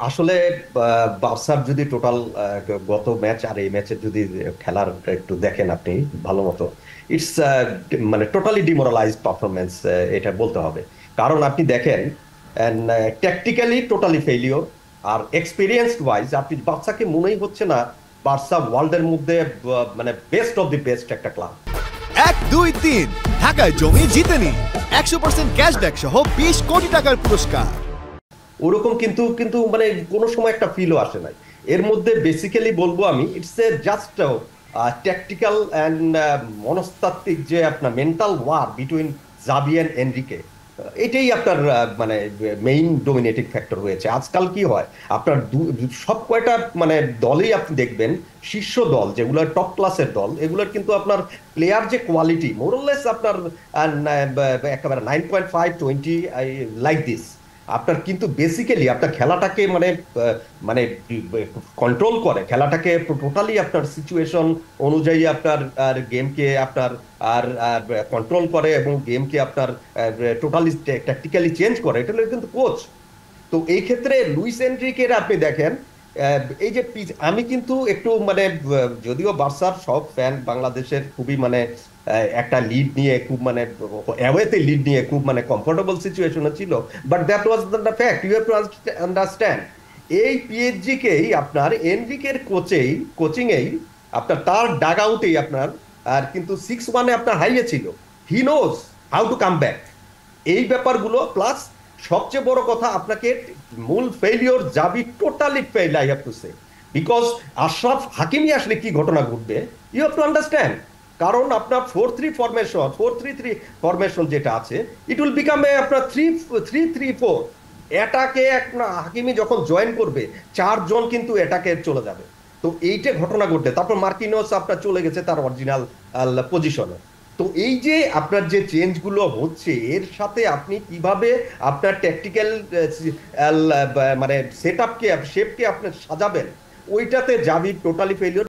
আসলে বার্সার যদি টোটাল গত ম্যাচ আর এই ম্যাচের যদি খেলার একটু দেখেন আপনি ভালো মতো, ইটস মানে টোটালি ডিমোরালাইজড পারফরমেন্স, এটা বলতে হবে। কারণ আপনি দেখেন ট্যাকটিক্যালি টোটালি ফেলিওর, আর এক্সপিরিয়েন্সড ওয়াইজ আপনি বার্সাকে মনেই হচ্ছে না বার্সা ওয়ার্ল্ডের মধ্যে মানে বেস্ট অফ দি বেস্ট একটা ক্লাব। 1, 2, 3 ঢাকায় জমি জিতে নিন 100% ক্যাশব্যাক সহ 20 কোটি টাকার পুরস্কার। ওরকম কিন্তু কিন্তু মানে কোনো সময় একটা ফিলও আসে নাই এর মধ্যে। বেসিক্যালি বলবো আমি, it's a just tactical and মনস্তাত্ত্বিক যে আপনার mental war between Xavi and Enrique, এটাই আপনার মানে মেইন ডোমিনেটিং ফ্যাক্টর হয়েছে। আজকাল কি হয় আপনার সব কয়টা মানে দলেই আপনি দেখবেন, শীর্ষ দল যেগুলো টপ ক্লাসের দল, এগুলোর কিন্তু আপনার প্লেয়ার যে কোয়ালিটি মোরলেস আপনার একেবারে 9.5 20 লাইক দিস। আপনার কিন্তু বেসিক্যালি আপনার খেলাটাকে মানে মানে কন্ট্রোল করে, খেলাটাকে টোটালি আপনার সিচুয়েশন অনুযায়ী আপনার আর গেমকে আপনার আর কন্ট্রোল করে এবং গেমকে আপনার টোটালি ট্যাকটিক্যালি চেঞ্জ করে, এটা হলো কিন্তু কোচ। তো এই ক্ষেত্রে লুইস এনরিকের আপনি দেখেন এই যে আমি কিন্তু একটু মানে যদিও বার্সার সব ফ্যান বাংলাদেশের খুবই মানে একটা লিড নিয়ে খুব মানে অ্যাওয়েতে লিড নিয়ে খুব মানে কমফোর্টেবল সিচুয়েশনে ছিল, but that was the fact, you have to understand. এই পিএসজি কেই আপনার এনরিকের কোচিংয়েই আপনার তার ডাগ আউটেই আপনার আর কিন্তু 6-1 আপনার হারিয়ে ছিল। He knows how to come back, এই ব্যাপারগুলো প্লাস সবচেয়ে বড় কথা আপনাকে মূল ফেলিওর যাবি totally fail I have to say, because Ashraf Hakimi আসলে কি ঘটনা ঘটবে ইউ হ্যাভ টু আন্ডারস্ট্যান্ড। কারণ আপনার 4-3 ফরমেশন যেটা আছে, ইট উইল বিকাম এ আপনার 3-3-3-4 এটাকে আপনার হাকিমি যখন জয়েন করবে, চারজন কিন্তু এটাকে চলে যাবে। তো এইটা ঘটনা ঘটবে, তারপর মার্কিনোস আপনার চলে গেছে তার অরিজিনাল পজিশনে। তো এই যে আপনার যে চেঞ্জ গুলো হচ্ছে, এর সাথে আপনি কিভাবে আপনার ট্যাকটিক্যাল মানে সেট আপকে শেপকে আপনি সাজাবেন, ওইটাতে জাভি টোটালি ফেলিওর।